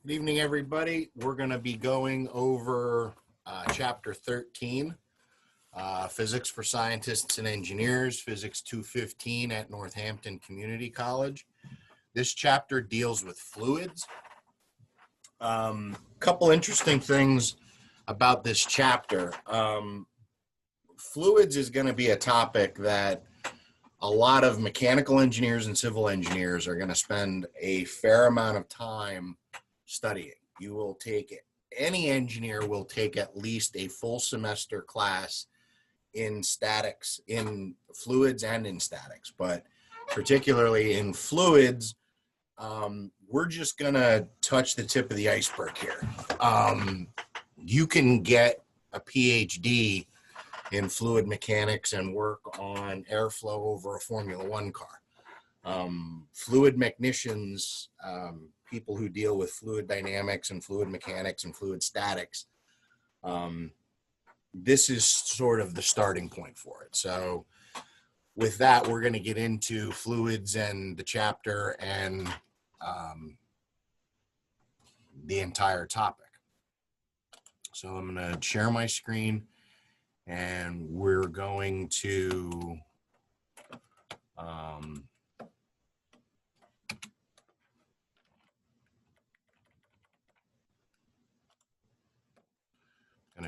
Good evening, everybody. We're going to be going over Chapter 13, Physics for Scientists and Engineers, Physics 215 at Northampton Community College. This chapter deals with fluids. Couple interesting things about this chapter. Fluids is going to be a topic that a lot of mechanical engineers and civil engineers are going to spend a fair amount of time studying. You will take it. Any engineer will take at least a full semester class in statics, in fluids and in statics, but particularly in fluids, we're just going to touch the tip of the iceberg here. You can get a PhD in fluid mechanics and work on airflow over a Formula One car. Fluid mechanicians, people who deal with fluid dynamics and fluid mechanics and fluid statics, this is sort of the starting point for it. So with that, we're going to get into fluids and the chapter and the entire topic. So I'm going to share my screen and we're going to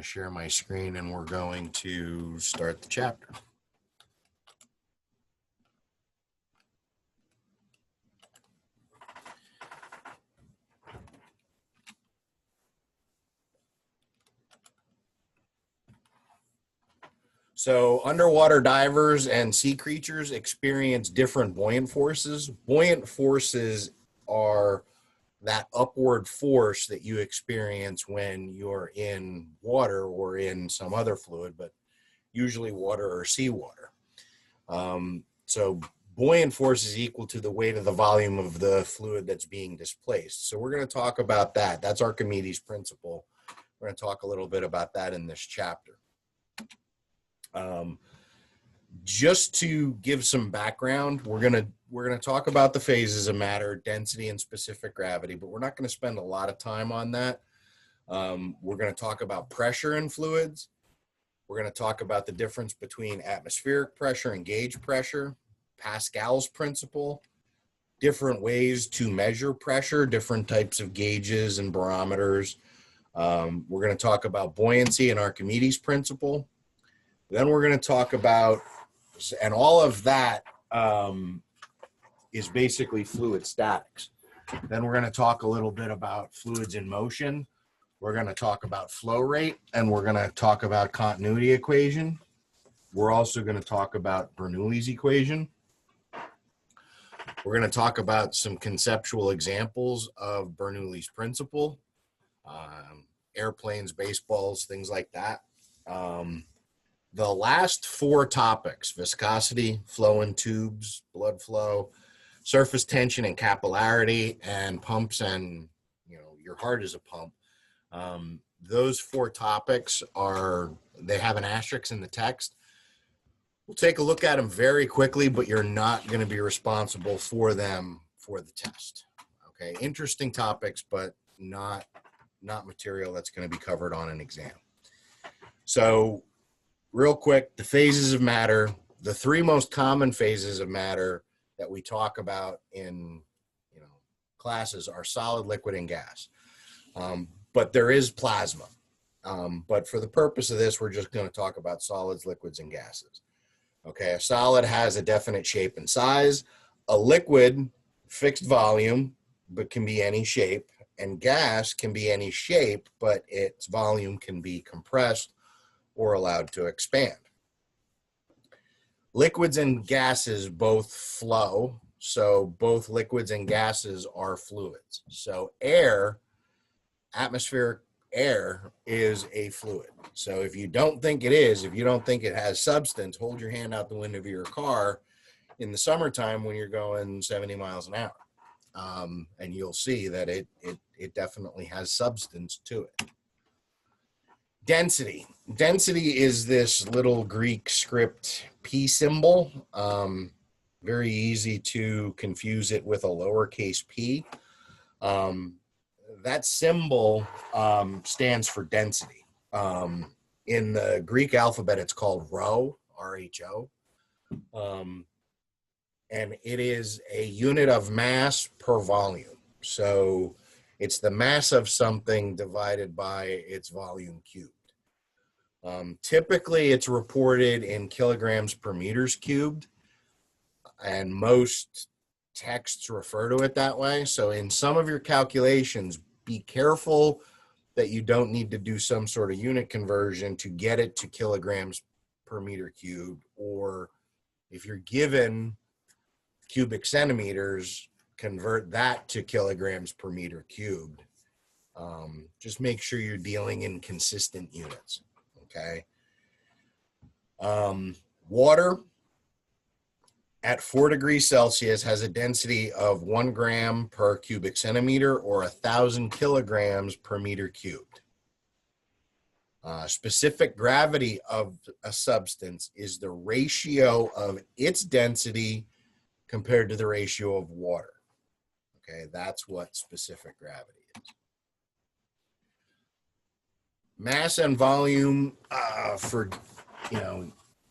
share my screen and we're going to start the chapter. So underwater divers and sea creatures experience different buoyant forces. Buoyant forces are that upward force that you experience when you're in water or in some other fluid, but usually water or seawater. So buoyant force is equal to the weight of the volume of the fluid that's being displaced. So we're going to talk about that. That's Archimedes' principle. We're going to talk a little bit about that in this chapter. Just to give some background, we're gonna talk about the phases of matter, density, and specific gravity, but we're not going to spend a lot of time on that. We're going to talk about pressure in fluids. We're going to talk about the difference between atmospheric pressure and gauge pressure, Pascal's principle, different ways to measure pressure, different types of gauges and barometers. We're going to talk about buoyancy and Archimedes' principle. Then we're going to talk about, and all of that is basically fluid statics. Then we're going to talk a little bit about fluids in motion. We're going to talk about flow rate, and we're going to talk about continuity equation. We're also going to talk about Bernoulli's equation. We're going to talk about some conceptual examples of Bernoulli's principle, airplanes, baseballs, things like that. The last four topics, viscosity, flow in tubes, blood flow, surface tension and capillarity, and pumps and, your heart is a pump. Those four topics they have an asterisk in the text. We'll take a look at them very quickly, but you're not going to be responsible for them for the test. Okay, interesting topics, but not material that's going to be covered on an exam. So, real quick, the phases of matter, the three most common phases of matter that we talk about in classes are solid, liquid, and gas. But there is plasma. But for the purpose of this, we're just going to talk about solids, liquids, and gases. Okay, a solid has a definite shape and size. A liquid, fixed volume, but can be any shape. And gas can be any shape, but its volume can be compressed or allowed to expand. Liquids and gases both flow, so both liquids and gases are fluids. So atmospheric air is a fluid. So if you don't think it is, if you don't think it has substance, hold your hand out the window of your car in the summertime when you're going 70 miles an hour. And you'll see that it definitely has substance to it. Density. Density is this little Greek script P symbol. Very easy to confuse it with a lowercase p. that symbol stands for density. In the Greek alphabet, it's called rho, R-H-O. And it is a unit of mass per volume. So it's the mass of something divided by its volume cubed. Typically, it's reported in kilograms per meters cubed, and most texts refer to it that way. So in some of your calculations, be careful that you don't need to do some sort of unit conversion to get it to kilograms per meter cubed, or if you're given cubic centimeters, convert that to kilograms per meter cubed. Just make sure you're dealing in consistent units, okay? Water at 4 degrees Celsius has a density of 1 gram per cubic centimeter, or 1,000 kilograms per meter cubed. Specific gravity of a substance is the ratio of its density compared to the ratio of water. Okay, that's what specific gravity is. Mass and volume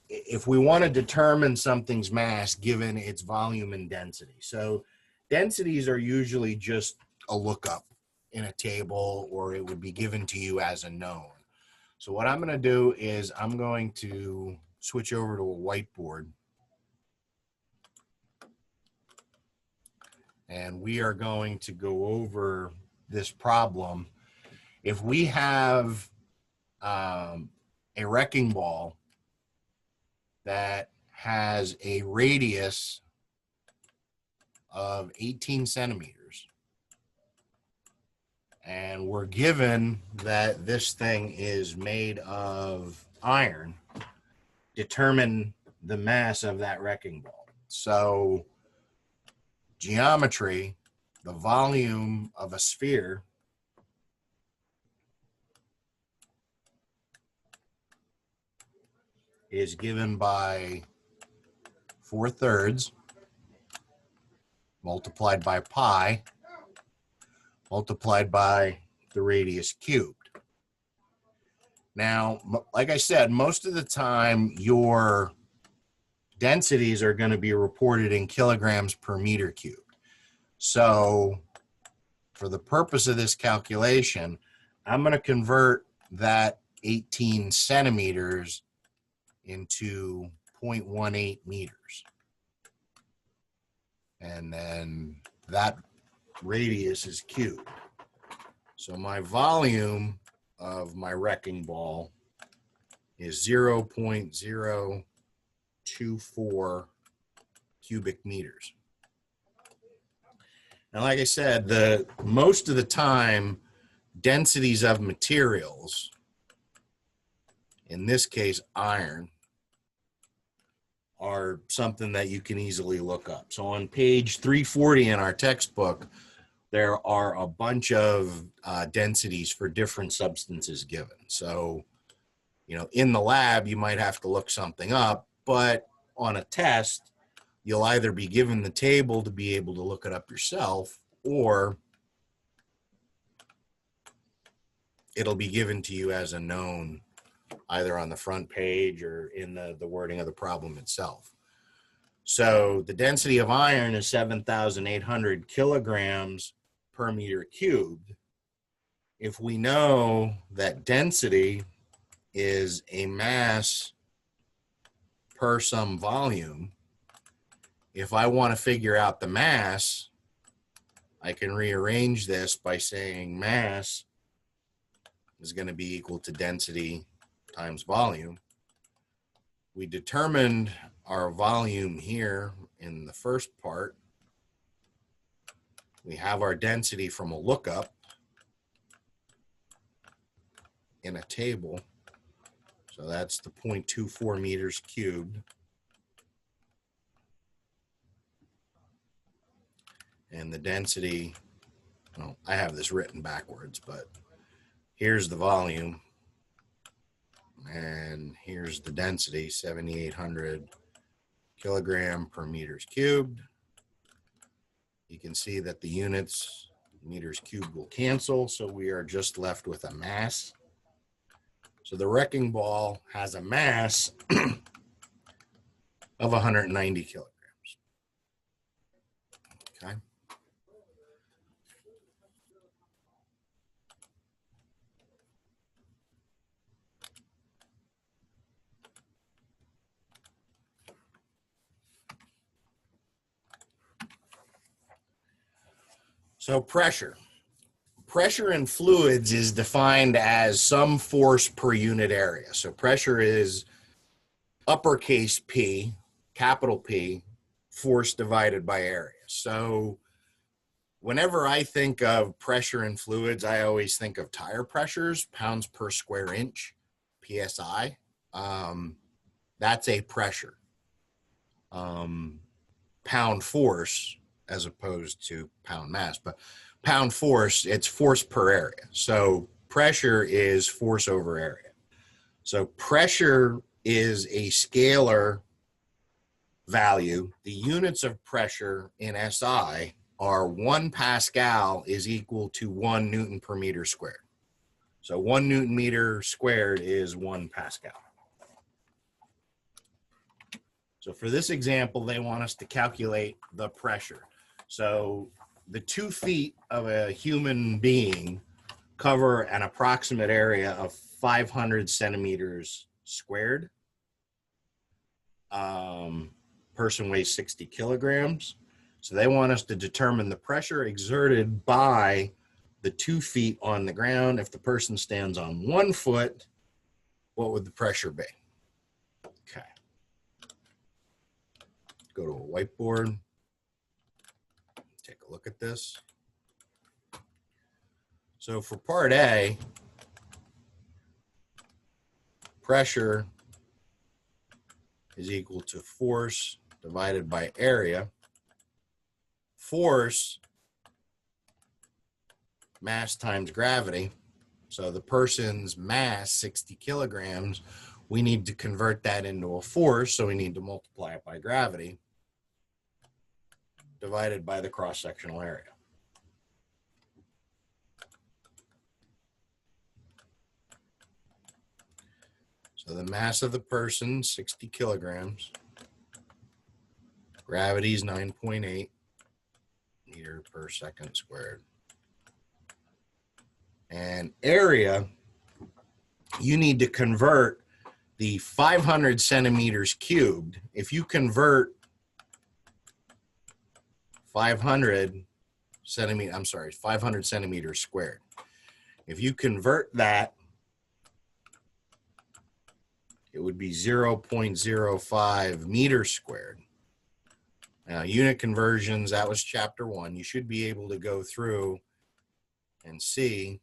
if we want to determine something's mass given its volume and density. So densities are usually just a lookup in a table, or it would be given to you as a known. So what I'm going to do is I'm going to switch over to a whiteboard. And we are going to go over this problem. If we have a wrecking ball that has a radius of 18 centimeters, and we're given that this thing is made of iron, determine the mass of that wrecking ball. So geometry, the volume of a sphere is given by 4/3 multiplied by pi multiplied by the radius cubed. Now, like I said, most of the time your densities are going to be reported in kilograms per meter cubed. So for the purpose of this calculation, I'm going to convert that 18 centimeters into 0.18 meters. And then that radius is cubed. So my volume of my wrecking ball is 0.024 cubic meters. And like I said, most of the time, densities of materials, in this case iron, are something that you can easily look up. So on page 340 in our textbook, there are a bunch of densities for different substances given. So, in the lab, you might have to look something up, but on a test, you'll either be given the table to be able to look it up yourself, or it'll be given to you as a known, either on the front page or in the wording of the problem itself. So the density of iron is 7,800 kilograms per meter cubed. If we know that density is a mass per some volume, if I want to figure out the mass, I can rearrange this by saying mass is going to be equal to density times volume. We determined our volume here in the first part. We have our density from a lookup in a table. So that's the 0.24 meters cubed. And the density, well, I have this written backwards, but here's the volume. And here's the density, 7,800 kilogram per meters cubed. You can see that the units Meters cubed will cancel, so we are just left with a mass. So the wrecking ball has a mass of 190 kilograms. Okay. So pressure. Pressure in fluids is defined as some force per unit area. So pressure is uppercase P, capital P, force divided by area. So whenever I think of pressure in fluids, I always think of tire pressures, pounds per square inch, PSI. That's a pressure. Pound force as opposed to pound mass, but pound force, it's force per area. So pressure is force over area. So pressure is a scalar value. The units of pressure in SI are 1 Pascal is equal to 1 Newton per meter squared. So 1 Newton meter squared is 1 Pascal. So for this example, they want us to calculate the pressure. So the 2 feet of a human being cover an approximate area of 500 centimeters squared. Person weighs 60 kilograms. So they want us to determine the pressure exerted by the 2 feet on the ground. If the person stands on 1 foot, what would the pressure be? Okay. Go to a whiteboard. Take a look at this. So for part A, pressure is equal to force divided by area. Force, mass times gravity. So the person's mass, 60 kilograms, we need to convert that into a force, so we need to multiply it by gravity, divided by the cross-sectional area. So the mass of the person, 60 kilograms. Gravity is 9.8 meter per second squared. And area, you need to convert the 500 centimeters cubed. If you convert 500 centimeters squared. If you convert that, it would be 0.05 meters squared. Now, unit conversions, that was chapter 1. You should be able to go through and see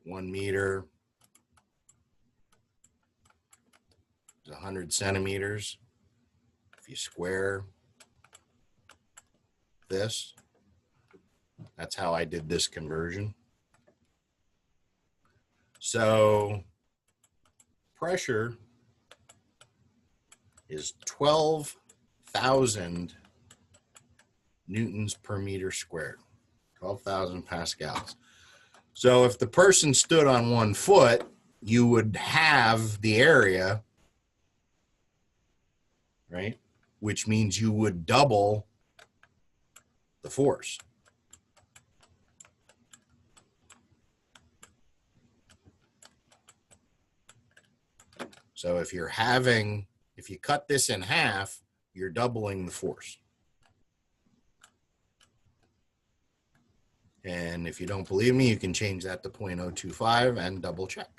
1 meter is 100 centimeters. If you square this, that's how I did this conversion. So pressure is 12,000 newtons per meter squared, 12,000 pascals. So if the person stood on 1 foot, you would have the area, right? Which means you would double the force. So if you cut this in half, you're doubling the force. And if you don't believe me, you can change that to 0.025 and double check.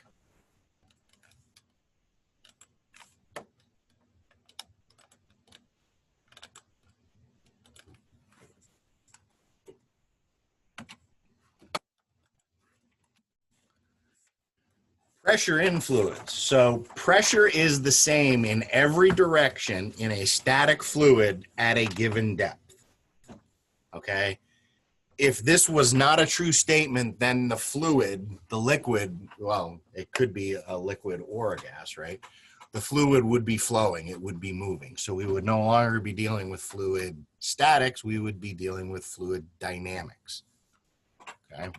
Pressure in fluids. So pressure is the same in every direction in a static fluid at a given depth. Okay? If this was not a true statement, then the fluid, the liquid, well, it could be a liquid or a gas, right, the fluid would be flowing, it would be moving. So we would no longer be dealing with fluid statics, we would be dealing with fluid dynamics. Okay.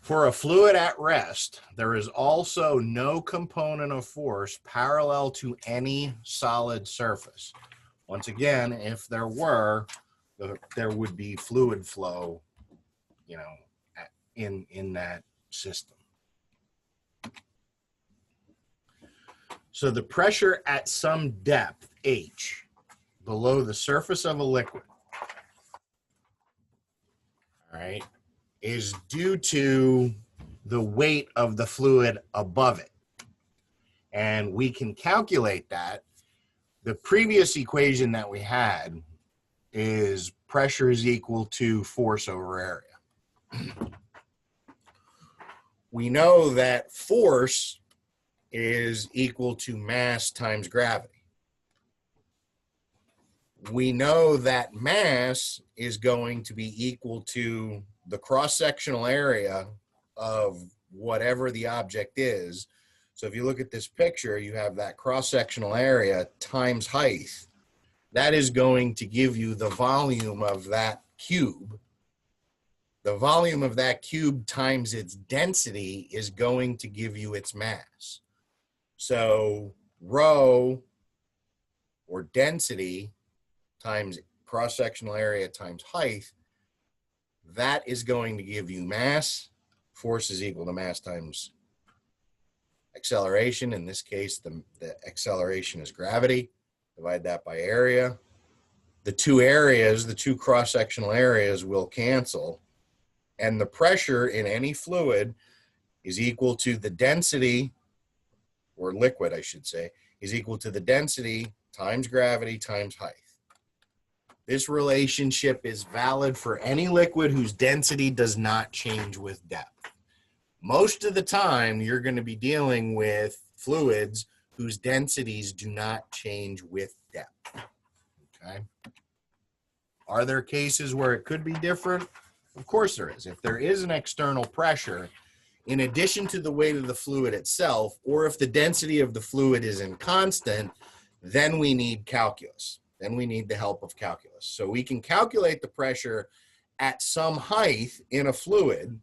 For a fluid at rest, there is also no component of force parallel to any solid surface. Once again, if there were, there would be fluid flow, you know, in that system. So the pressure at some depth, H, below the surface of a liquid, all right, is due to the weight of the fluid above it. And we can calculate that. The previous equation that we had is pressure is equal to force over area. We know that force is equal to mass times gravity. We know that mass is going to be equal to the cross-sectional area of whatever the object is. So if you look at this picture, you have that cross-sectional area times height. That is going to give you the volume of that cube. The volume of that cube times its density is going to give you its mass. So rho, or density, times cross-sectional area times height, that is going to give you mass. Force is equal to mass times acceleration. In this case, the acceleration is gravity. Divide that by area. The two areas, the two cross-sectional areas will cancel. And the pressure in any fluid is equal to the density, or liquid, I should say, is equal to the density times gravity times height. This relationship is valid for any liquid whose density does not change with depth. Most of the time, you're going to be dealing with fluids whose densities do not change with depth. Okay. Are there cases where it could be different? Of course there is. If there is an external pressure, in addition to the weight of the fluid itself, or if the density of the fluid is inconstant, then we need calculus. Then we need the help of calculus. So we can calculate the pressure at some height in a fluid.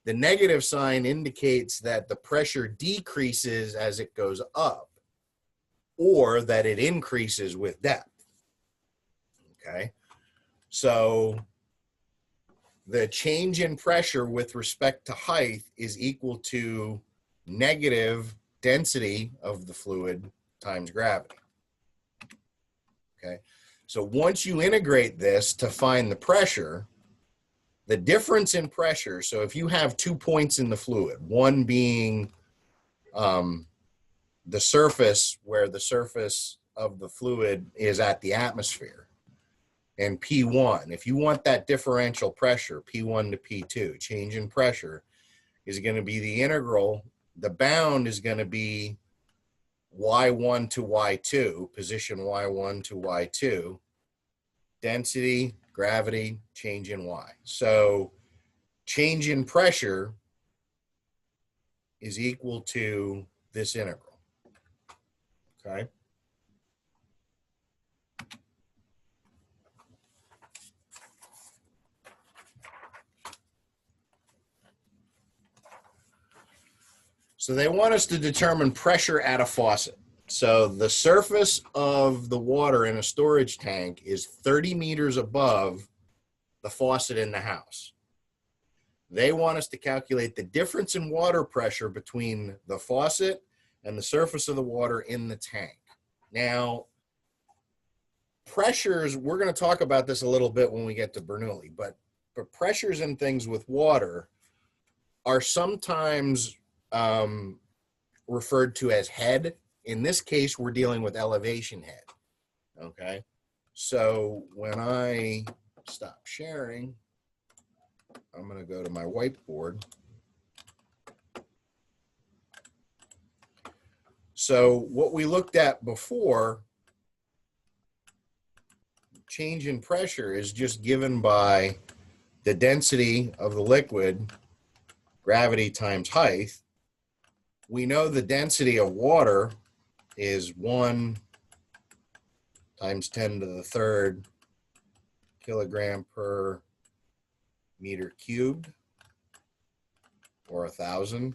The negative sign indicates that the pressure decreases as it goes up, or that it increases with depth. Okay, so the change in pressure with respect to height is equal to negative density of the fluid times gravity. Okay, so once you integrate this to find the pressure, the difference in pressure, so if you have 2 points in the fluid, one being the surface, where the surface of the fluid is at the atmosphere, and P1, if you want that differential pressure, P1 to P2, change in pressure is going to be the integral. The bound is going to be Y1 to Y2, position Y1 to Y2, density, gravity, change in Y. So change in pressure is equal to this integral. Okay. So they want us to determine pressure at a faucet. So the surface of the water in a storage tank is 30 meters above the faucet in the house. They want us to calculate the difference in water pressure between the faucet and the surface of the water in the tank. Now, pressures, we're going to talk about this a little bit when we get to Bernoulli, but pressures and things with water are sometimes referred to as head. In this case, we're dealing with elevation head. Okay, so when I stop sharing, I'm going to go to my whiteboard. So what we looked at before, change in pressure is just given by the density of the liquid, gravity times height, we know the density of water is 1 times 10 to the third kilogram per meter cubed, or 1,000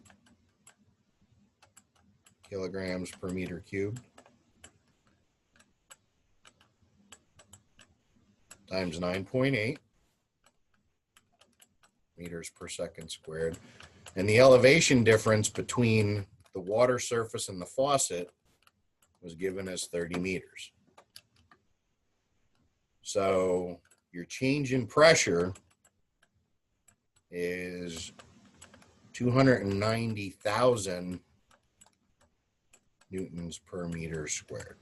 kilograms per meter cubed, times 9.8 meters per second squared. And the elevation difference between the water surface and the faucet was given as 30 meters. So your change in pressure is 290,000 newtons per meter squared.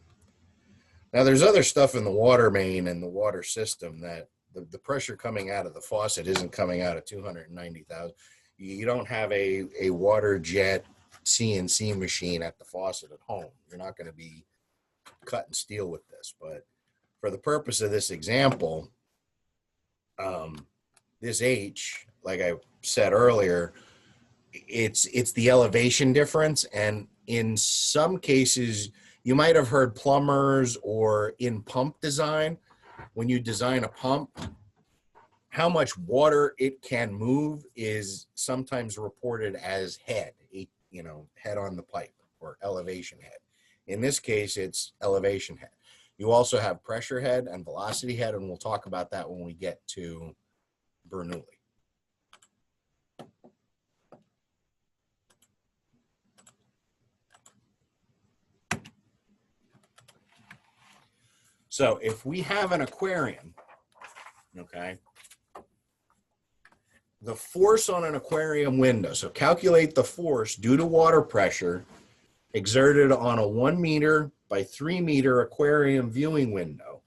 Now, there's other stuff in the water main and the water system that the pressure coming out of the faucet isn't coming out of 290,000. You don't have a water jet CNC machine at the faucet at home. You're not going to be cutting steel with this. But for the purpose of this example, this H, like I said earlier, it's the elevation difference. And in some cases, you might have heard plumbers or in pump design, when you design a pump, how much water it can move is sometimes reported as head, head on the pipe, or elevation head. In this case, it's elevation head. You also have pressure head and velocity head, and we'll talk about that when we get to Bernoulli. So if we have an aquarium, okay, the force on an aquarium window, so calculate the force due to water pressure exerted on a 1 meter by 3 meter aquarium viewing window,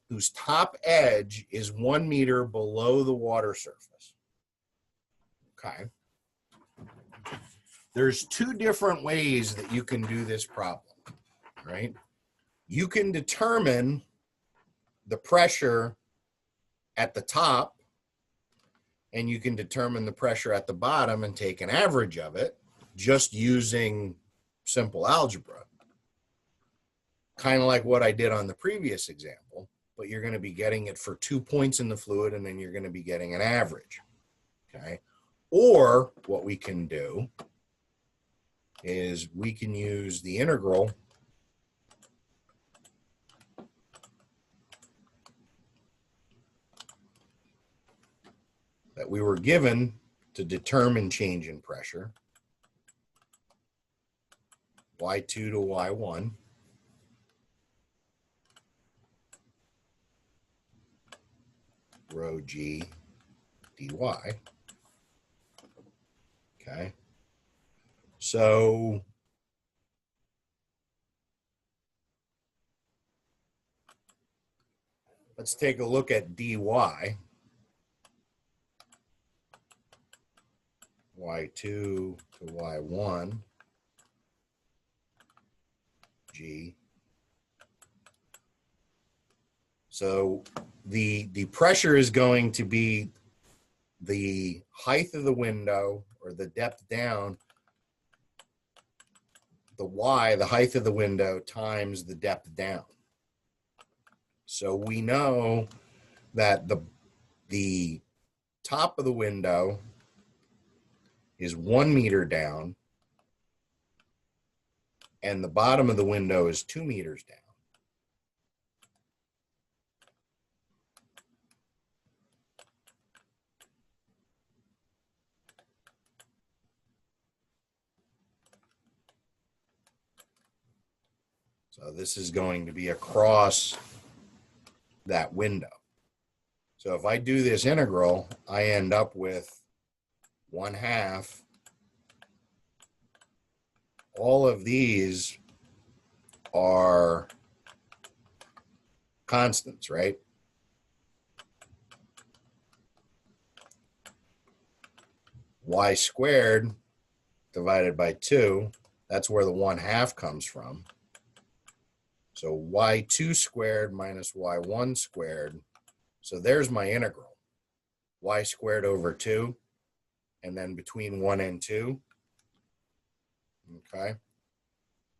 whose top edge is 1 meter below the water surface. Okay. There's two different ways that you can do this problem, right? You can determine the pressure at the top, and you can determine the pressure at the bottom and take an average of it just using simple algebra. Kind of like what I did on the previous example, but you're going to be getting it for 2 points in the fluid, and then you're going to be getting an average, okay? Or what we can do is we can use the integral that we were given to determine change in pressure, y2 to y1, rho g dy. Okay. So let's take a look at dy. Y2 to Y1 G. So the pressure is going to be the height of the window, or the depth down, the Y, the height of the window, times the depth down. So we know that the top of the window is 1 meter down, and the bottom of the window is 2 meters down. So this is going to be across that window. So if I do this integral, I end up with 1/2. All of these are constants, right? Y squared divided by 2, that's where the 1/2 comes from. So y2 squared minus y1 squared. So there's my integral. Y squared over 2, and then between 1 and 2, Okay.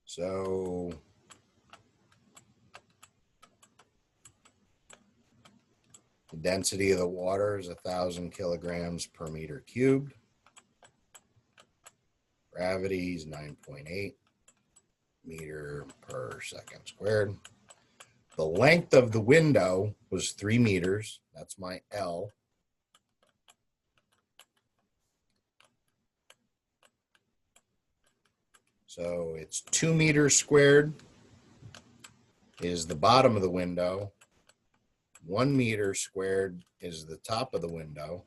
So the density of the water is 1,000 kilograms per meter cubed. Gravity is 9.8 meter per second squared. The length of the window was 3 meters. That's my L. So it's 2 meters squared is the bottom of the window. 1 meter squared is the top of the window.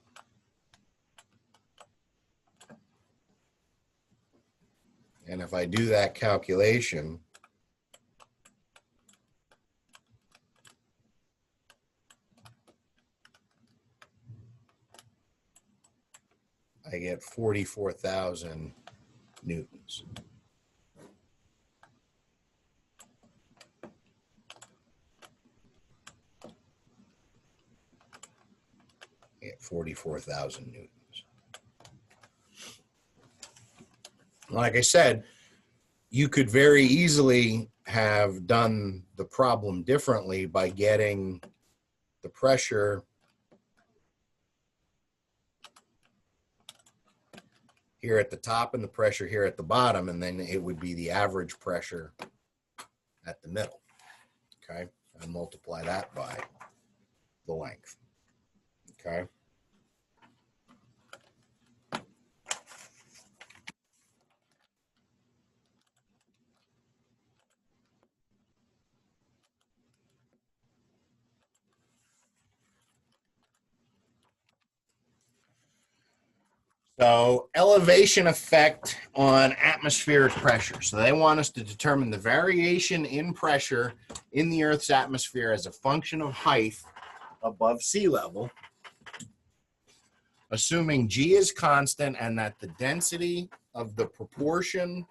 And if I do that calculation, I get 44,000 newtons. I get 44,000 newtons. Like I said, you could very easily have done the problem differently by getting the pressure here at the top and the pressure here at the bottom, and then it would be the average pressure at the middle. Okay, and multiply that by the length. Okay. So elevation effect on atmospheric pressure. So they want us to determine the variation in pressure in the Earth's atmosphere as a function of height above sea level, assuming G is constant and that the density of the proportion,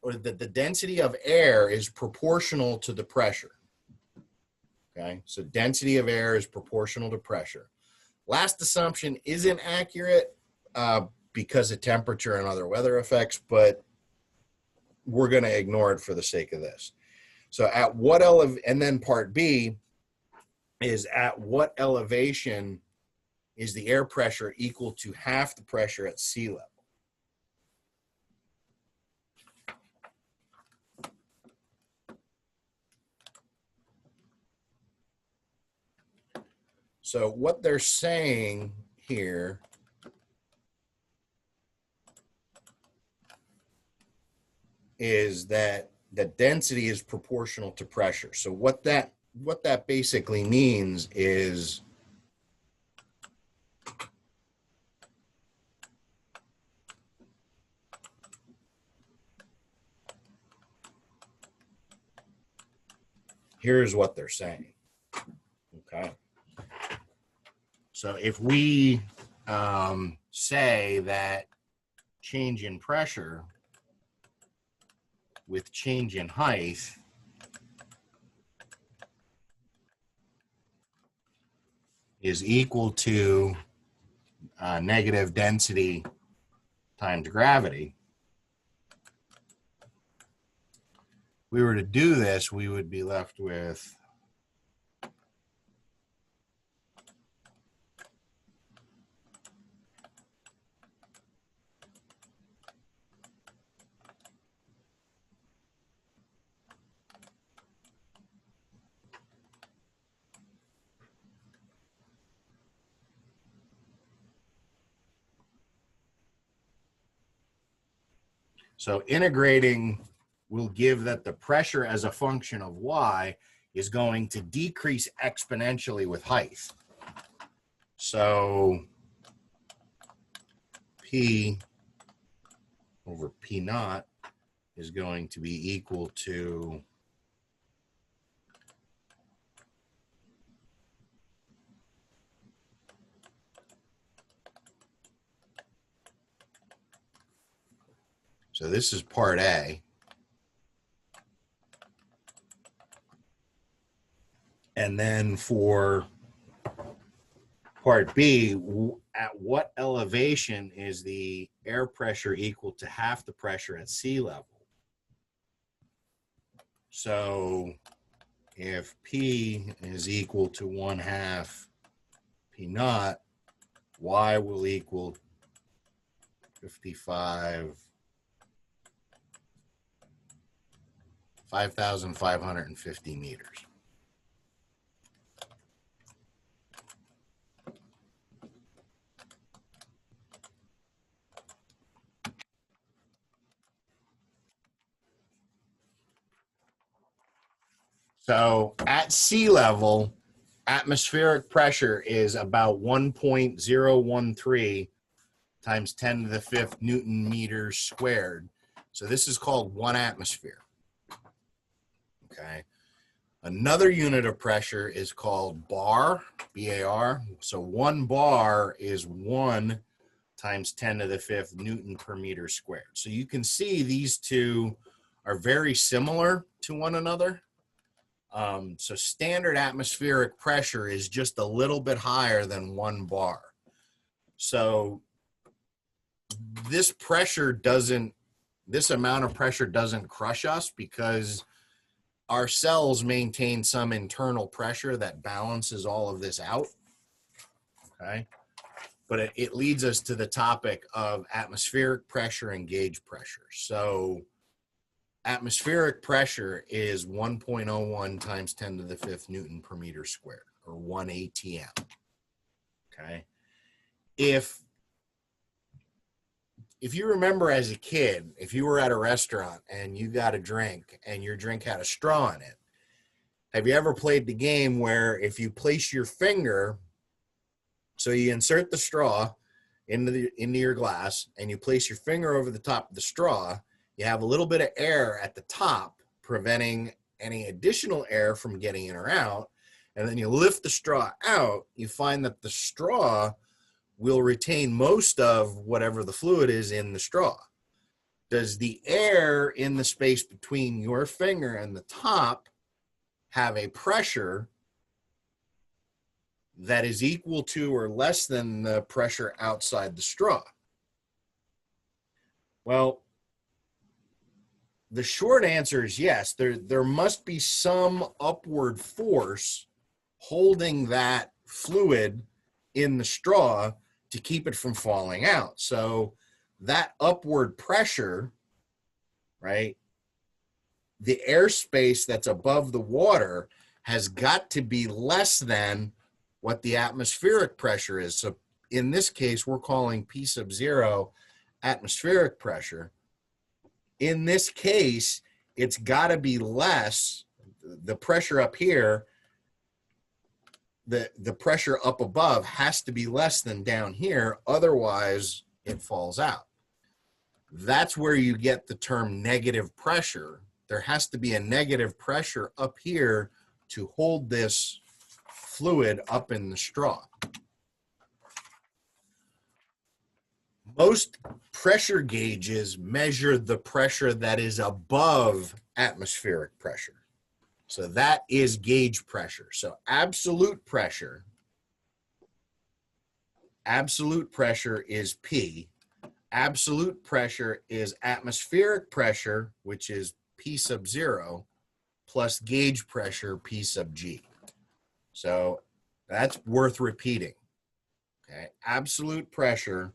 or that the density of air is proportional to the pressure. Okay, so density of air is proportional to pressure. Last assumption isn't accurate because of temperature and other weather effects, but we're going to ignore it for the sake of this. So at what and then part B is at what elevation is the air pressure equal to half the pressure at sea level? So what they're saying here is that the density is proportional to pressure. So what that basically means is here's what they're saying. Okay. So if we say that change in pressure with change in height is equal to negative density times gravity, if we were to do this, we would be left with so integrating will give that the pressure as a function of y is going to decrease exponentially with height. So P over P naught is going to be equal to so this is part A. And then for part B, at what elevation is the air pressure equal to half the pressure at sea level? So if P is equal to 1/2 P naught, Y will equal 5,550 meters. So at sea level, atmospheric pressure is about 1.013 times 10 to the 5th Newton meters squared. So this is called 1 atmosphere. Okay. Another unit of pressure is called bar, BAR. So 1 bar is 1 times 10 to the 5th Newton per meter squared. So you can see these two are very similar to one another. So standard atmospheric pressure is just a little bit higher than 1 bar. So this amount of pressure doesn't crush us because our cells maintain some internal pressure that balances all of this out. Okay. But it leads us to the topic of atmospheric pressure and gauge pressure. So atmospheric pressure is 1.01 times 10 to the 5th Newton per meter squared, or 1 ATM. Okay. If you remember as a kid, if you were at a restaurant and you got a drink and your drink had a straw in it, have you ever played the game where if you place your finger, so you insert the straw into your glass and you place your finger over the top of the straw, you have a little bit of air at the top preventing any additional air from getting in or out, and then you lift the straw out, you find that the straw will retain most of whatever the fluid is in the straw. Does the air in the space between your finger and the top have a pressure that is equal to or less than the pressure outside the straw? Well, the short answer is yes. There must be some upward force holding that fluid in the straw to keep it from falling out. So that upward pressure, right, the airspace that's above the water has got to be less than what the atmospheric pressure is. So in this case, we're calling P sub 0 atmospheric pressure. In this case, it's got to be less, the pressure up here, the pressure up above has to be less than down here, otherwise it falls out. That's where you get the term negative pressure. There has to be a negative pressure up here to hold this fluid up in the straw. Most pressure gauges measure the pressure that is above atmospheric pressure. So that is gauge pressure. So absolute pressure is P. Absolute pressure is atmospheric pressure, which is P sub 0, plus gauge pressure, P sub G. So that's worth repeating. Okay, absolute pressure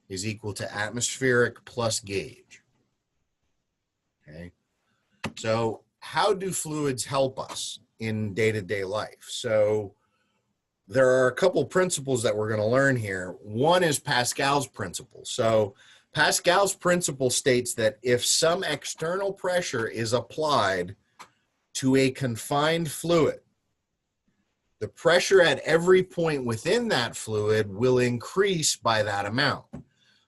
is equal to atmospheric plus gauge. Okay, so how do fluids help us in day-to-day life? So there are a couple principles that we're going to learn here. One is Pascal's principle. So Pascal's principle states that if some external pressure is applied to a confined fluid, the pressure at every point within that fluid will increase by that amount.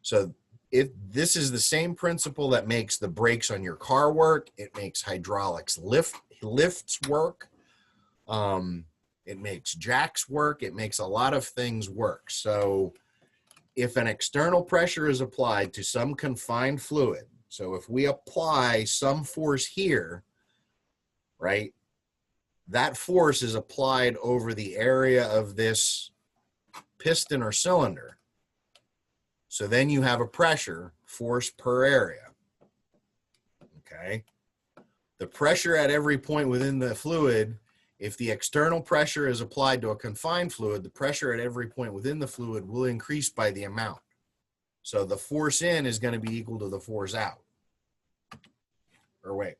So this is the same principle that makes the brakes on your car work. It makes hydraulics lifts work. It makes jacks work. It makes a lot of things work. So if an external pressure is applied to some confined fluid, so if we apply some force here, right, that force is applied over the area of this piston or cylinder. So then you have a pressure, force per area. Okay. The pressure at every point within the fluid, if the external pressure is applied to a confined fluid, the pressure at every point within the fluid will increase by the amount. So the force in is going to be equal to the force out. Or wait.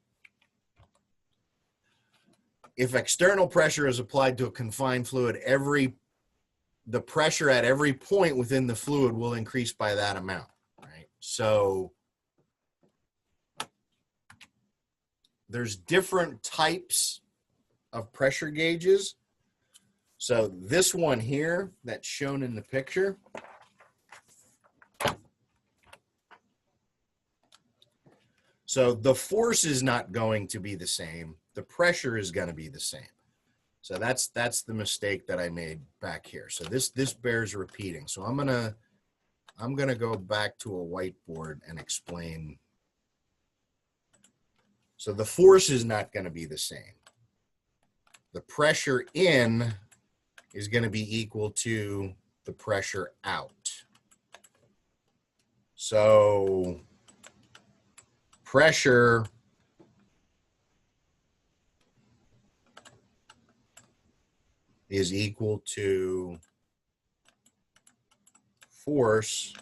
If external pressure is applied to a confined fluid, the pressure at every point within the fluid will increase by that amount, right? So there's different types of pressure gauges. So this one here that's shown in the picture, so the force is not going to be the same. The pressure is going to be the same. So that's the mistake that I made back here. So this bears repeating. So I'm gonna go back to a whiteboard and explain. So the force is not going to be the same. The pressure in is going to be equal to the pressure out. So pressure is equal to force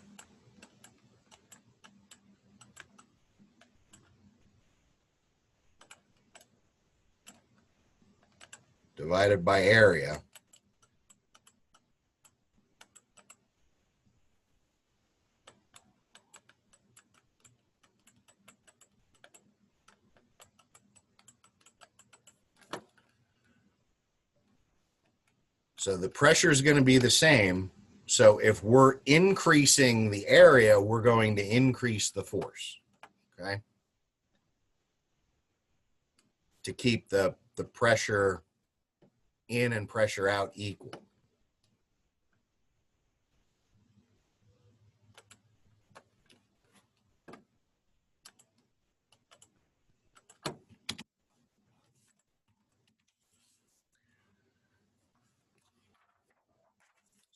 divided by area. So the pressure is going to be the same. So if we're increasing the area, we're going to increase the force, okay? To keep the pressure in and pressure out equal.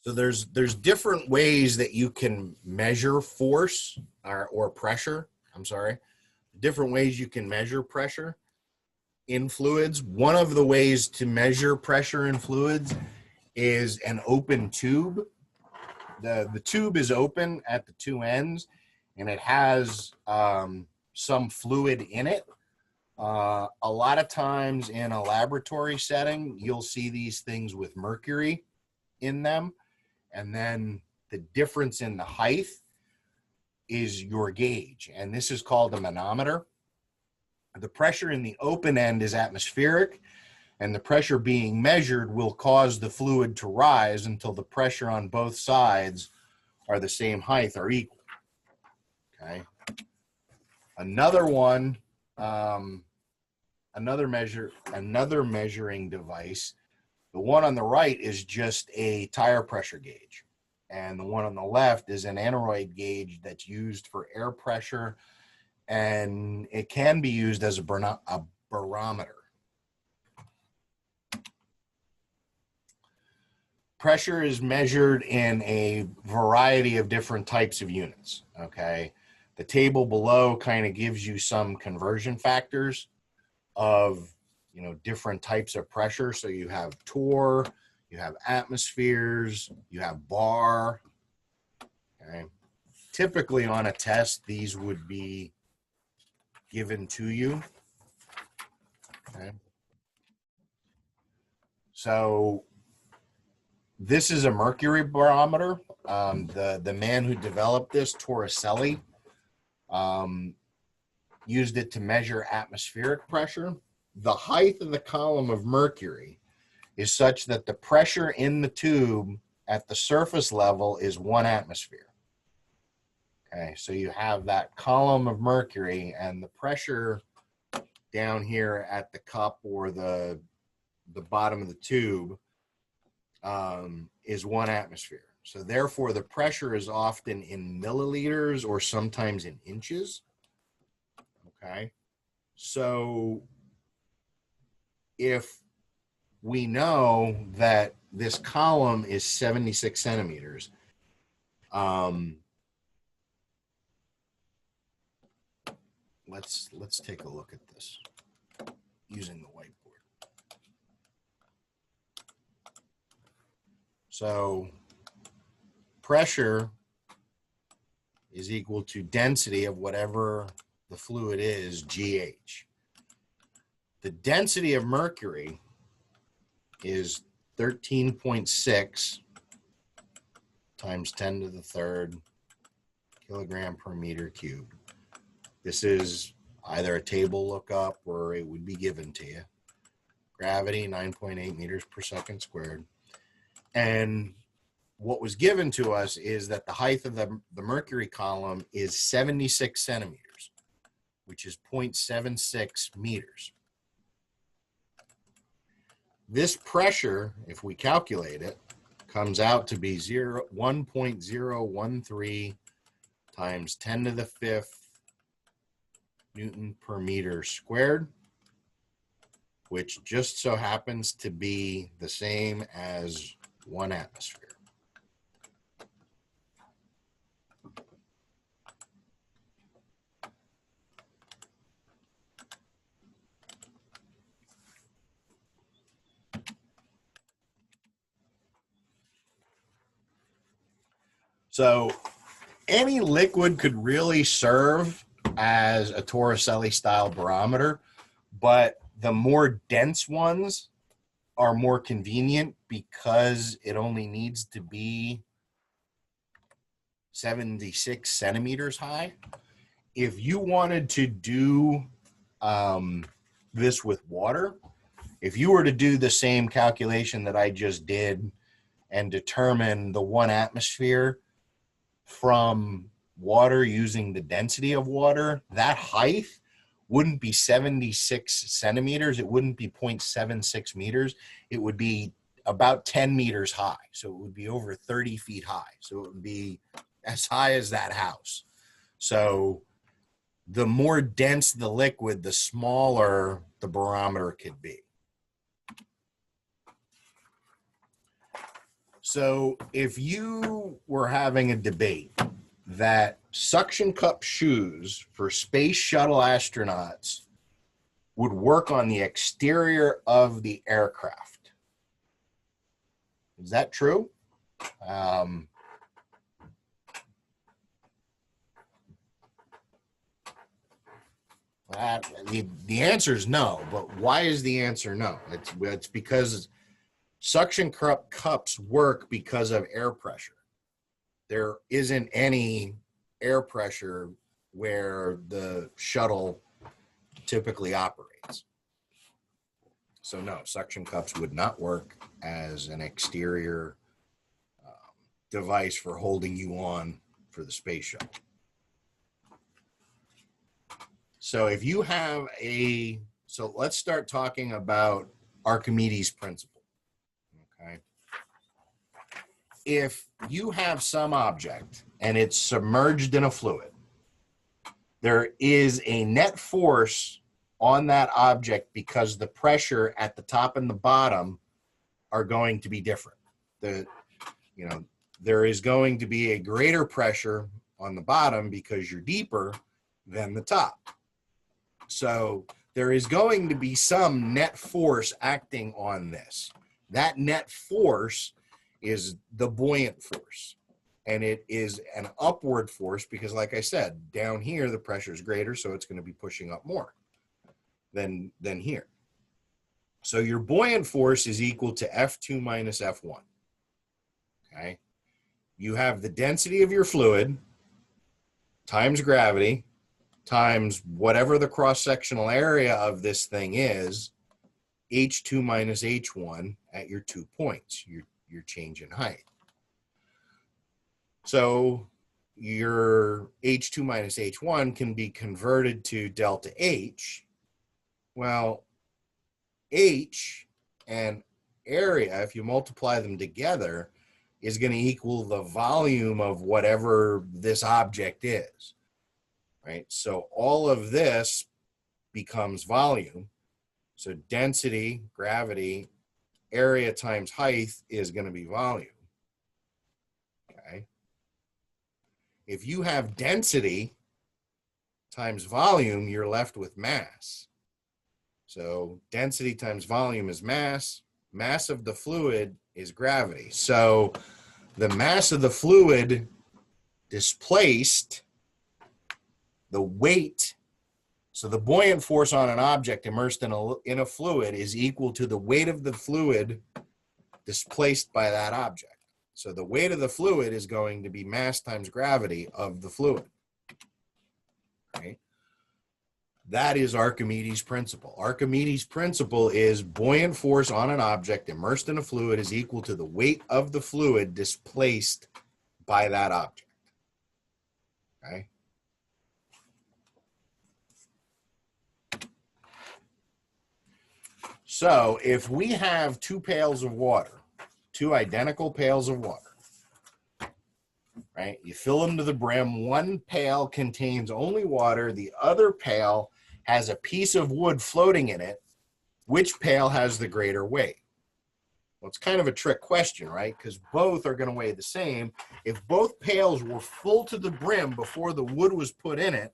So there's different ways that you can measure force or pressure. I'm sorry. Different ways you can measure pressure in fluids. One of the ways to measure pressure in fluids is an open tube. The tube is open at the two ends, and it has some fluid in it. A lot of times in a laboratory setting, you'll see these things with mercury in them. And then the difference in the height is your gauge. And this is called a manometer. The pressure in the open end is atmospheric, and the pressure being measured will cause the fluid to rise until the pressure on both sides are the same height or equal. Okay. Another one, another measuring device. The one on the right is just a tire pressure gauge, and the one on the left is an aneroid gauge that's used for air pressure, and it can be used as a barometer. Pressure is measured in a variety of different types of units, okay? The table below kind of gives you some conversion factors of different types of pressure. So you have torr, you have atmospheres, you have bar. Okay. Typically on a test, these would be given to you. Okay. So this is a mercury barometer. The man who developed this, Torricelli, used it to measure atmospheric pressure. The height of the column of mercury is such that the pressure in the tube at the surface level is 1 atmosphere. Okay, so you have that column of mercury, and the pressure down here at the cup or the bottom of the tube is 1 atmosphere. So therefore, the pressure is often in milliliters or sometimes in inches. Okay, so if we know that this column is 76 centimeters, let's take a look at this using the whiteboard. So pressure is equal to density of whatever the fluid is, GH. The density of mercury is 13.6 times 10 to the third kilogram per meter cubed. This is either a table lookup or it would be given to you. Gravity, 9.8 meters per second squared. And what was given to us is that the height of the mercury column is 76 centimeters, which is 0.76 meters. This pressure, if we calculate it, comes out to be 1.013 times 10 to the fifth Newton per meter squared, which just so happens to be the same as 1 atmosphere. So any liquid could really serve as a Torricelli style barometer, but the more dense ones are more convenient because it only needs to be 76 centimeters high. If you wanted to do this with water, if you were to do the same calculation that I just did and determine the 1 atmosphere from water using the density of water, that height wouldn't be 76 centimeters. It wouldn't be 0.76 meters. It would be about 10 meters high. So it would be over 30 feet high. So it would be as high as that house. So the more dense the liquid, the smaller the barometer could be. So if you were having a debate that suction cup shoes for space shuttle astronauts would work on the exterior of the aircraft, is that true? The answer is no, but why is the answer no? It's because suction cups work because of air pressure. There isn't any air pressure where the shuttle typically operates. So no, suction cups would not work as an exterior device for holding you on for the space shuttle. So if you have so let's start talking about Archimedes' principle, okay? If you have some object and it's submerged in a fluid, there is a net force on that object because the pressure at the top and the bottom are going to be different. There is going to be a greater pressure on the bottom because you're deeper than the top. So there is going to be some net force acting on this. That net force is the buoyant force. And it is an upward force because, like I said, down here, the pressure is greater, so it's going to be pushing up more than here. So your buoyant force is equal to F2 minus F1. Okay? You have the density of your fluid times gravity times whatever the cross-sectional area of this thing is, H2 minus H1 at your 2 points, your change in height. So your H2 minus H1 can be converted to delta H. Well, H and area, if you multiply them together, is going to equal the volume of whatever this object is. Right? So all of this becomes volume. So density, gravity, area times height is going to be volume. Okay. If you have density times volume, you're left with mass. So density times volume is mass. Mass of the fluid is gravity. So the mass of the fluid displaced the weight. So the buoyant force on an object immersed in a fluid is equal to the weight of the fluid displaced by that object. So the weight of the fluid is going to be mass times gravity of the fluid. Right? That is Archimedes' principle. Archimedes' principle is buoyant force on an object immersed in a fluid is equal to the weight of the fluid displaced by that object. Okay? So if we have two pails of water, two identical pails of water, right? You fill them to the brim. One pail contains only water. The other pail has a piece of wood floating in it. Which pail has the greater weight? Well, it's kind of a trick question, right? Because both are going to weigh the same. If both pails were full to the brim before the wood was put in it,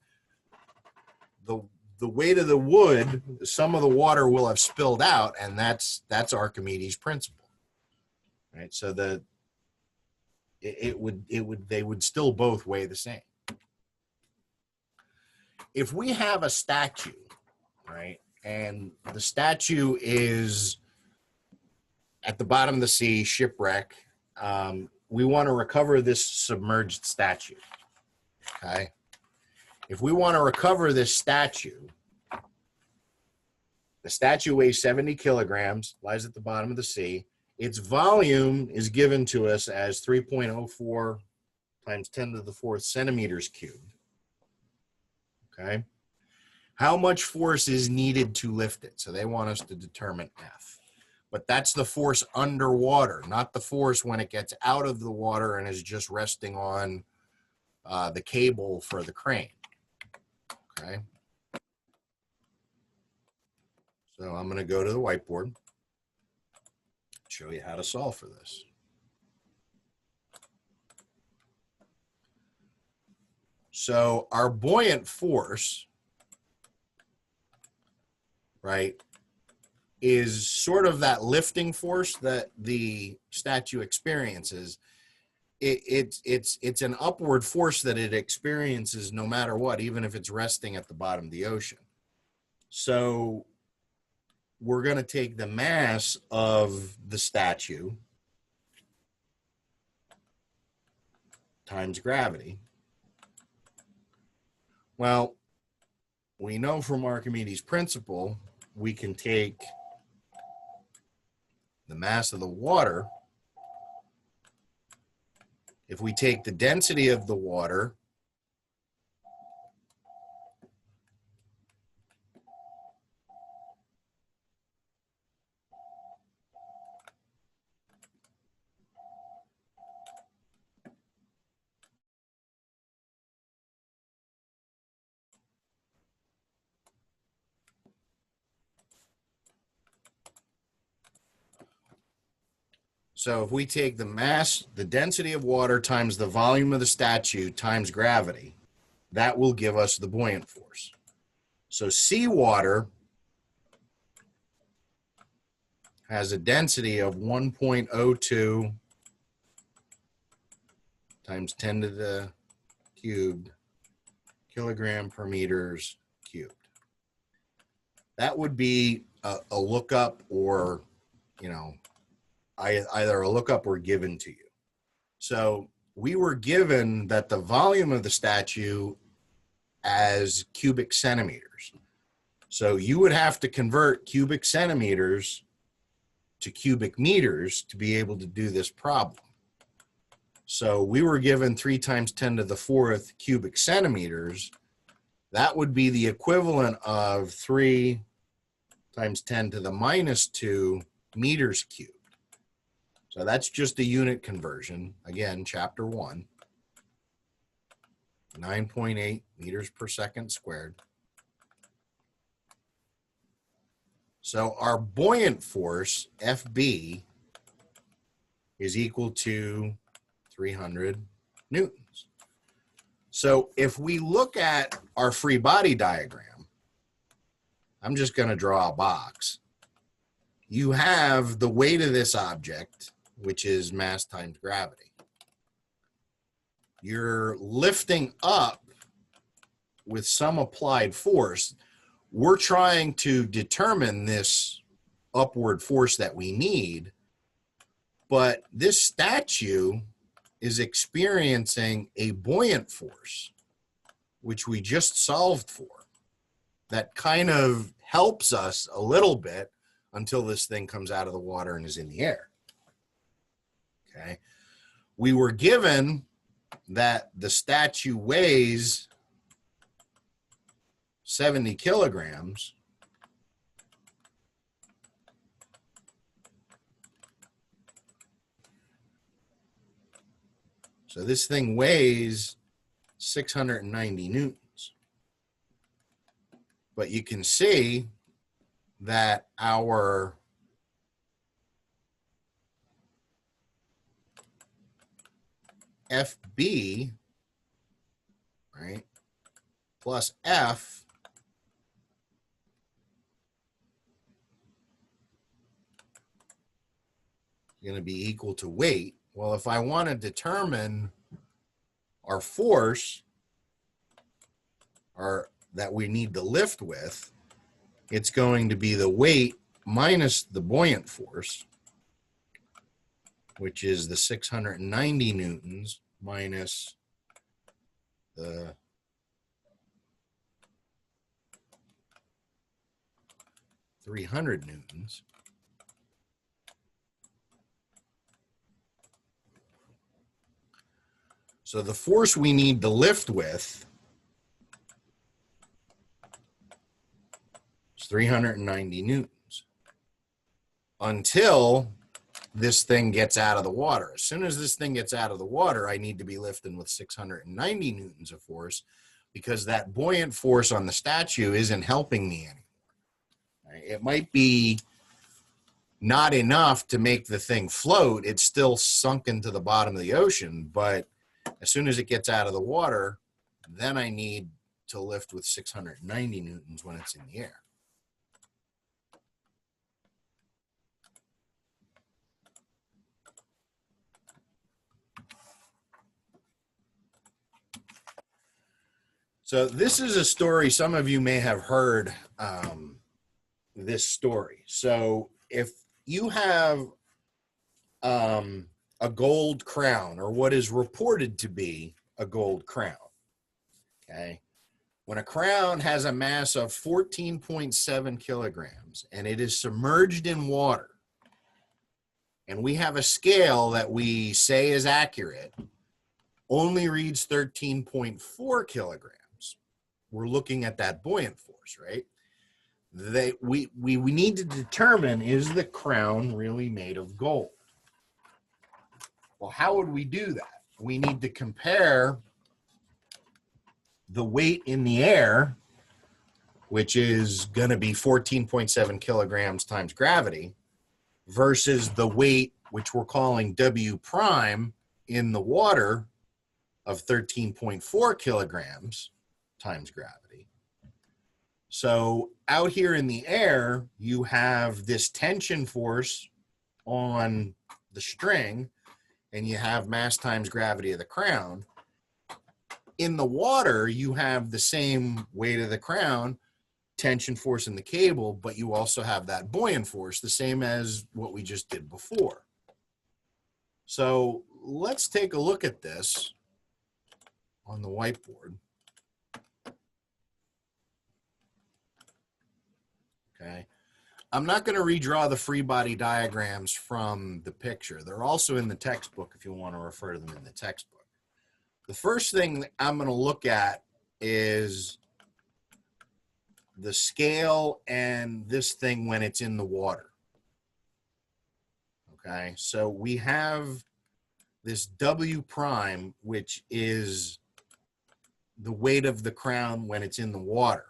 the weight of the wood, some of the water will have spilled out, and that's Archimedes' principle, right? So they would still both weigh the same. If we have a statue, right, and the statue is at the bottom of the sea, shipwreck, we want to recover this submerged statue, okay? If we want to recover this statue, the statue weighs 70 kilograms, lies at the bottom of the sea. Its volume is given to us as 3.04 times 10 to the fourth centimeters cubed. Okay. How much force is needed to lift it? So they want us to determine F. But that's the force underwater, not the force when it gets out of the water and is just resting on the cable for the crane. Okay. So I'm going to go to the whiteboard, show you how to solve for this. So our buoyant force, right, is sort of that lifting force that the statue experiences. It's an upward force that it experiences no matter what, even if it's resting at the bottom of the ocean. So we're going to take the mass of the statue times gravity. Well, we know from Archimedes' principle, we can take the mass of the water. If we take the density of the water So if we take the mass, the density of water times the volume of the statue times gravity, that will give us the buoyant force. So seawater has a density of 1.02 times 10 to the cubed kilogram per meters cubed. That would be a lookup, or, you know, either a lookup or given to you. So we were given that the volume of the statue as cubic centimeters. So you would have to convert cubic centimeters to cubic meters to be able to do this problem. So we were given 3 times 10 to the fourth cubic centimeters. That would be the equivalent of 3 times 10 to the minus 2 meters cubed. So that's just a unit conversion. Again, chapter 1, 9.8 meters per second squared. So our buoyant force, FB, is equal to 300 newtons. So if we look at our free body diagram, I'm just going to draw a box. You have the weight of this object, which is mass times gravity. You're lifting up with some applied force. We're trying to determine this upward force that we need, but this statue is experiencing a buoyant force, which we just solved for. That kind of helps us a little bit until this thing comes out of the water and is in the air. Okay. We were given that the statue weighs 70 kilograms. So this thing weighs 690 newtons. But you can see that our FB, right, plus F is going to be equal to weight. Well, if I want to determine our force, or that we need to lift with, it's going to be the weight minus the buoyant force, which is the 690 newtons minus the 300 newtons. So the force we need to lift with is 390 newtons until this thing gets out of the water. As soon as this thing gets out of the water, I need to be lifting with 690 newtons of force, because that buoyant force on the statue isn't helping me anymore. It might be not enough to make the thing float. It's still sunk into the bottom of the ocean, but as soon as it gets out of the water, then I need to lift with 690 newtons when it's in the air. So this is a story, some of you may have heard this story. So if you have a gold crown, or what is reported to be a gold crown, okay? When a crown has a mass of 14.7 kilograms and it is submerged in water, and we have a scale that we say is accurate, only reads 13.4 kilograms, we're looking at that buoyant force, right? We need to determine, is the crown really made of gold? Well, how would we do that? We need to compare the weight in the air, which is going to be 14.7 kilograms times gravity, versus the weight, which we're calling W prime, in the water of 13.4 kilograms times gravity. So out here in the air, you have this tension force on the string, and you have mass times gravity of the crown. In the water, you have the same weight of the crown, tension force in the cable, but you also have that buoyant force, the same as what we just did before. So let's take a look at this on the whiteboard. Okay. I'm not going to redraw the free body diagrams from the picture. They're also in the textbook if you want to refer to them in the textbook. The first thing that I'm going to look at is the scale and this thing when it's in the water. Okay, so we have this W prime, which is the weight of the crown when it's in the water.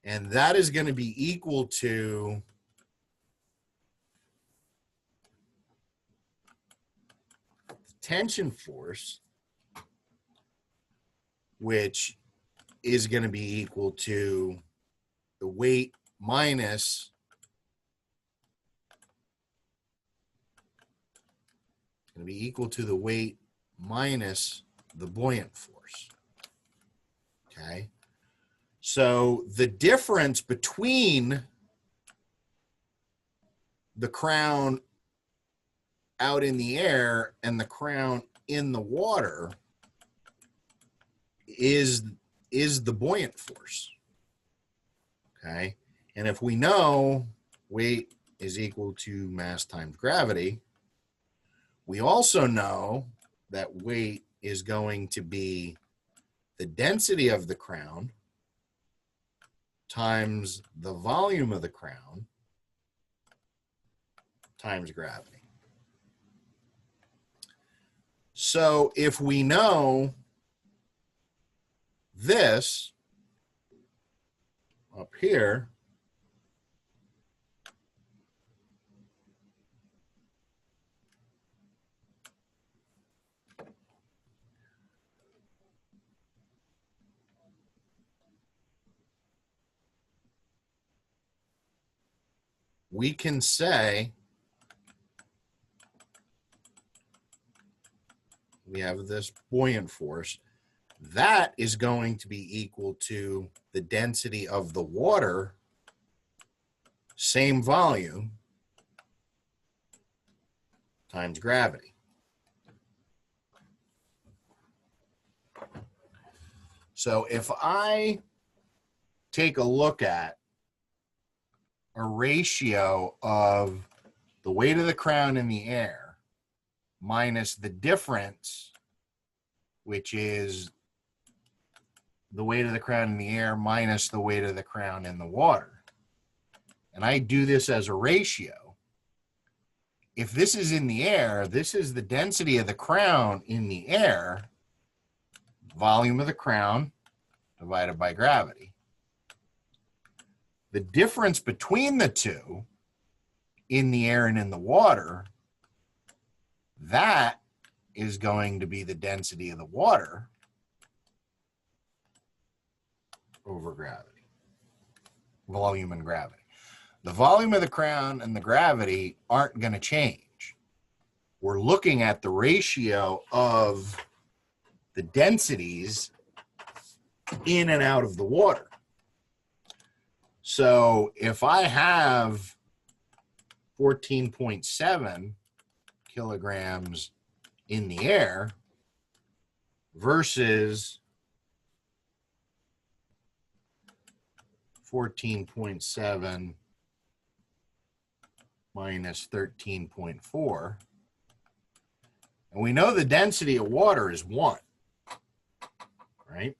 And that is going to be equal to the tension force which is going to be equal to the weight minus going to be equal to the weight minus the buoyant force. Okay. So the difference between the crown out in the air and the crown in the water is the buoyant force. Okay. And if we know weight is equal to mass times gravity, we also know that weight is going to be the density of the crown times the volume of the crown times gravity. So if we know this up here, we can say we have this buoyant force that is going to be equal to the density of the water, same volume, times gravity. So if I take a look at a ratio of the weight of the crown in the air minus the difference, which is the weight of the crown in the air minus the weight of the crown in the water, and I do this as a ratio, if this is in the air, this is the density of the crown in the air, volume of the crown divided by gravity. The difference between the two, in the air and in the water, that is going to be the density of the water over gravity, volume and gravity. The volume of the crown and the gravity aren't going to change. We're looking at the ratio of the densities in and out of the water. So if I have 14.7 kilograms in the air versus 14.7 minus 13.4, and we know the density of water is 1, right?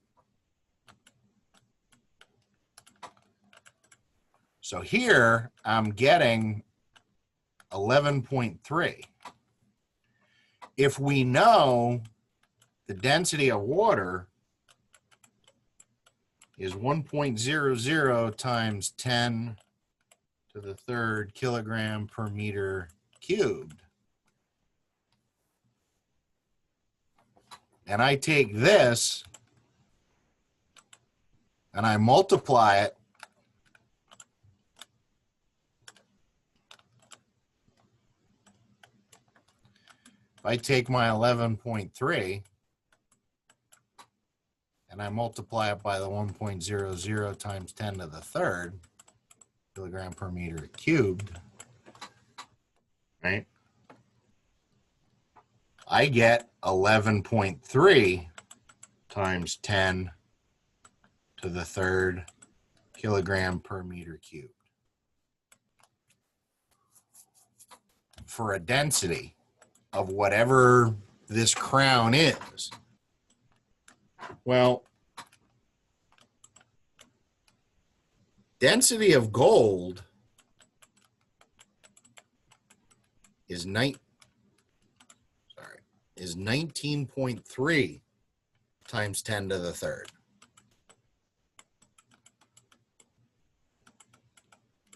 So here I'm getting 11.3. If we know the density of water is 1.00 times 10 to the third kilogram per meter cubed, and I take this and I multiply it if I take my 11.3 and I multiply it by the 1.00 times 10 to the third kilogram per meter cubed, right? I get 11.3 times 10 to the third kilogram per meter cubed for a density of whatever this crown is. Well, density of gold is 19.3 times 10 to the third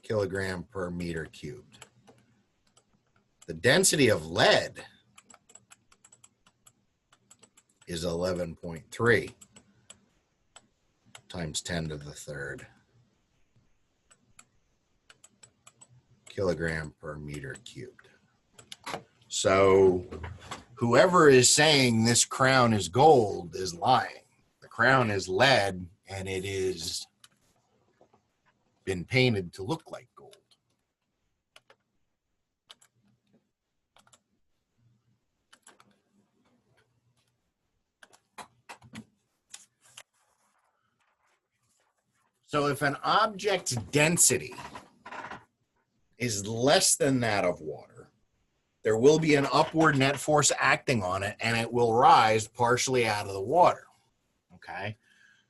kilogram per meter cubed. The density of lead is 11.3 times 10 to the third kilogram per meter cubed. So whoever is saying this crown is gold is lying. The crown is lead, and it is been painted to look like gold. So if an object's density is less than that of water, there will be an upward net force acting on it, and it will rise partially out of the water. Okay?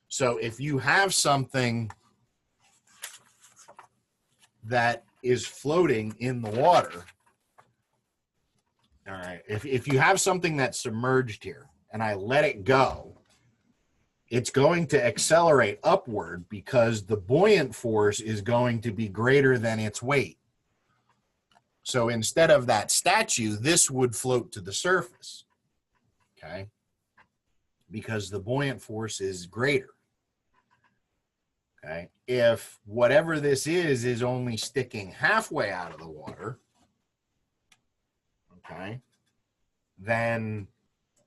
So if you have something that is floating in the water, all right, if you have something that's submerged here and I let it go, it's going to accelerate upward because the buoyant force is going to be greater than its weight. So instead of that statue, this would float to the surface, okay? Because the buoyant force is greater, okay? If whatever this is only sticking halfway out of the water, okay, then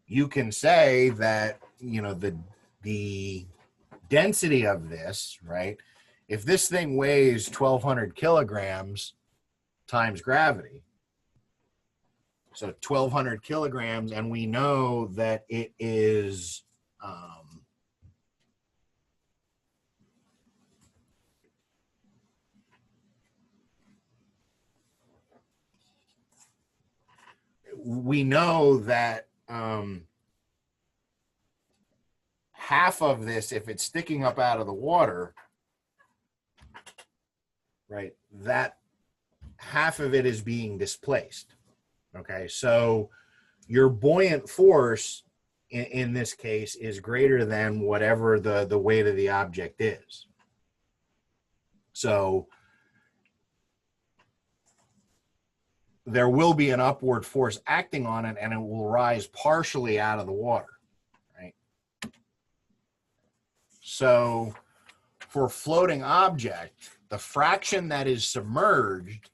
you can say that, you know, the density of this, right? If this thing weighs 1,200 kilograms times gravity, so 1,200 kilograms, and we know that it is we know that half of this, if it's sticking up out of the water, right, that half of it is being displaced. Okay, so your buoyant force in this case is greater than whatever the weight of the object is. So there will be an upward force acting on it, and it will rise partially out of the water, right? So for a floating object, the fraction that is submerged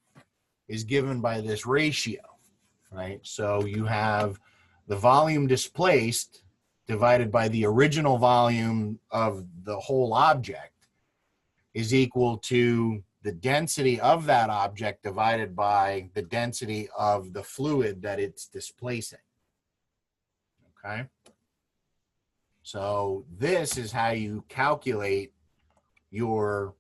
is given by this ratio, right? So you have the volume displaced divided by the original volume of the whole object is equal to the density of that object divided by the density of the fluid that it's displacing, okay? So this is how you calculate your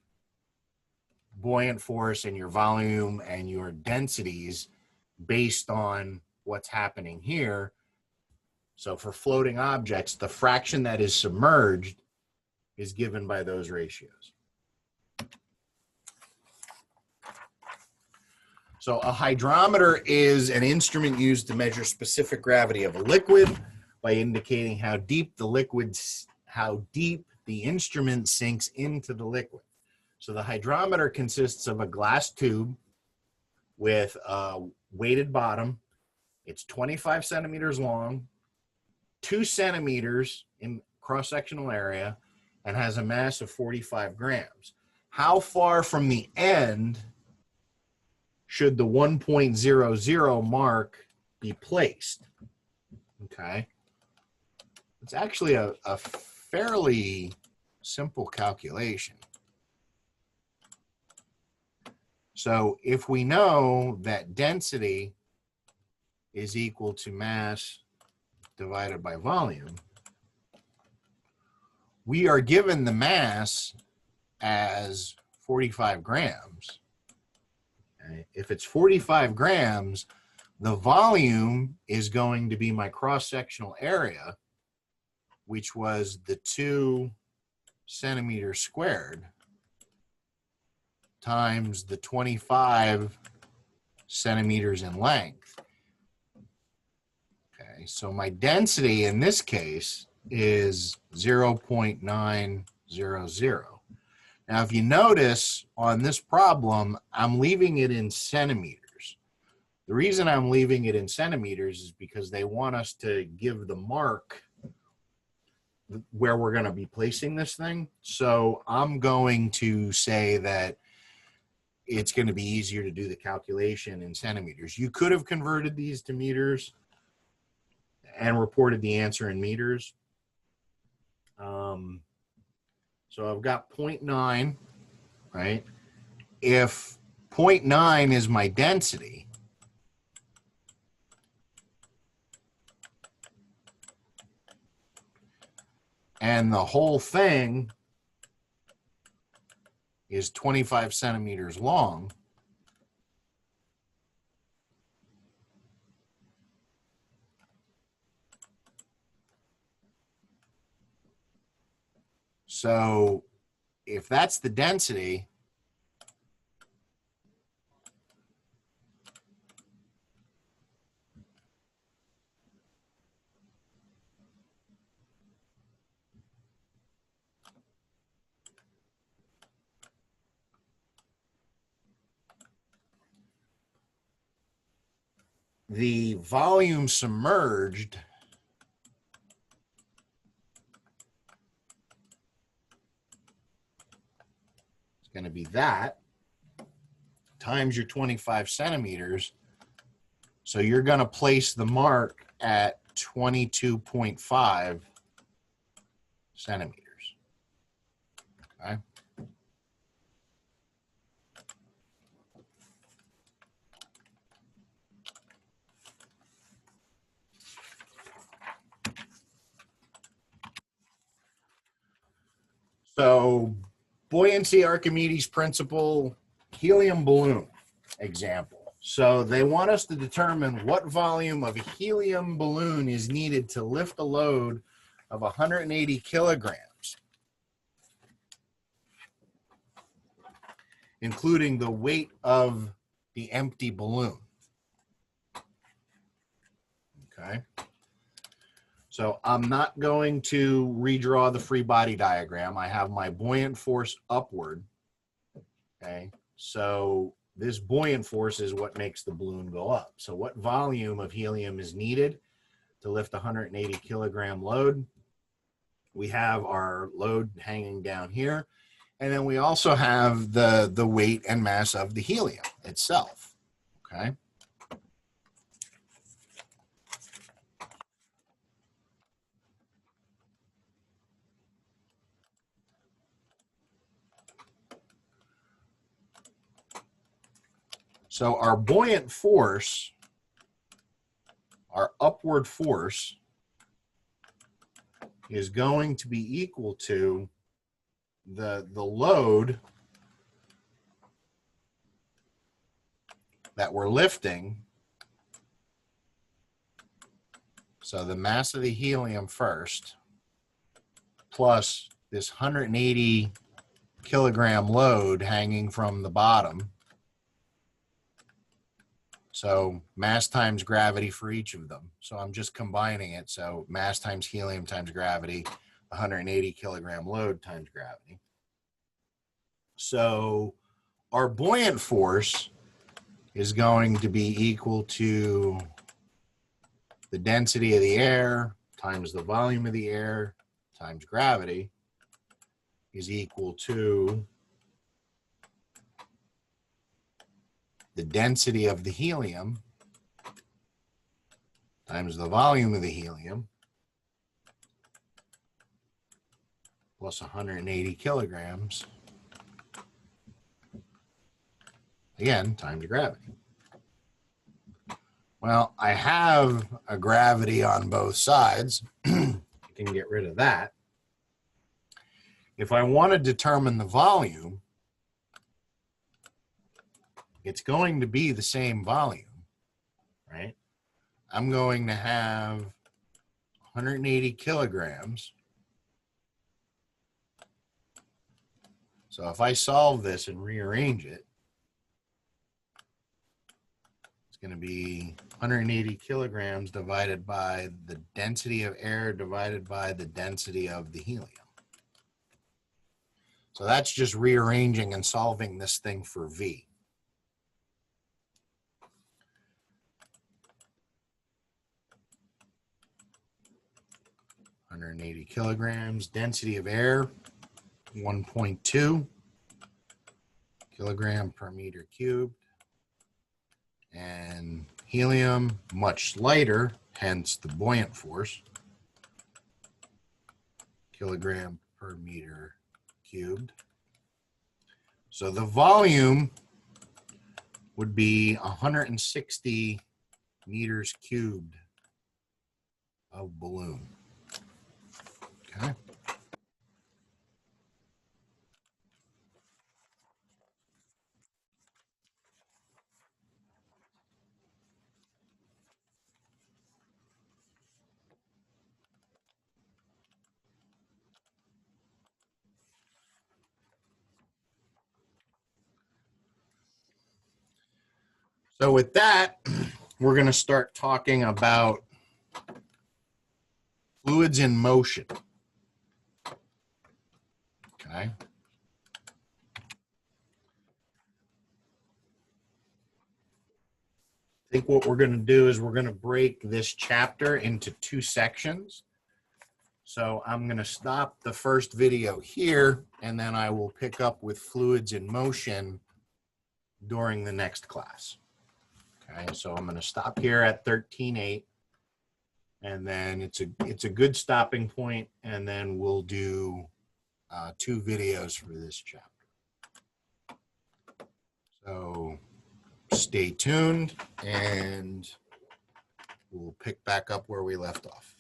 buoyant force and your volume and your densities based on what's happening here. So for floating objects, the fraction that is submerged is given by those ratios. So a hydrometer is an instrument used to measure specific gravity of a liquid by indicating how deep the instrument sinks into the liquid. So the hydrometer consists of a glass tube with a weighted bottom. It's 25 centimeters long, 2 centimeters in cross-sectional area, and has a mass of 45 grams. How far from the end should the 1.00 mark be placed? Okay. It's actually a fairly simple calculation. So if we know that density is equal to mass divided by volume, we are given the mass as 45 grams. Okay. If it's 45 grams, the volume is going to be my cross-sectional area, which was the 2 centimeters squared times the 25 centimeters in length. Okay, so my density in this case is 0.900. Now, if you notice on this problem, I'm leaving it in centimeters. The reason I'm leaving it in centimeters is because they want us to give the mark where we're going to be placing this thing. So I'm going to say that it's going to be easier to do the calculation in centimeters. You could have converted these to meters and reported the answer in meters. So I've got 0.9, right? If 0.9 is my density, and the whole thing is 25 centimeters long, so if that's the density, the volume submerged is going to be that times your 25 centimeters. So you're going to place the mark at 22.5 centimeters. Okay. So buoyancy Archimedes principle, helium balloon example. So they want us to determine what volume of a helium balloon is needed to lift a load of 180 kilograms, including the weight of the empty balloon. Okay. So I'm not going to redraw the free body diagram. I have my buoyant force upward. Okay. So this buoyant force is what makes the balloon go up. So what volume of helium is needed to lift a 180 kilogram load? We have our load hanging down here. And then we also have the weight and mass of the helium itself. Okay. So our buoyant force, our upward force, is going to be equal to the load that we're lifting. So the mass of the helium first, plus this 180 kilogram load hanging from the bottom. So mass times gravity for each of them. So I'm just combining it. So mass times helium times gravity, 180 kilogram load times gravity. So our buoyant force is going to be equal to the density of the air times the volume of the air times gravity is equal to the density of the helium times the volume of the helium plus 180 kilograms, again, times gravity. Well, I have a gravity on both sides. I can get rid of that. If I want to determine the volume, it's going to be the same volume, right? I'm going to have 180 kilograms. So if I solve this and rearrange it, it's going to be 180 kilograms divided by the density of air divided by the density of the helium. So that's just rearranging and solving this thing for V. 180 kilograms. Density of air, 1.2 kilogram per meter cubed. And helium, much lighter, hence the buoyant force, kilogram per meter cubed. So the volume would be 160 meters cubed of balloon. Okay. So with that, we're going to start talking about fluids in motion. Okay. I think what we're going to do is we're going to break this chapter into 2 sections. So I'm going to stop the first video here, and then I will pick up with fluids in motion during the next class. Okay, so I'm going to stop here at 13.8, and then it's a good stopping point, and then we'll do 2 videos for this chapter. So stay tuned, and we'll pick back up where we left off.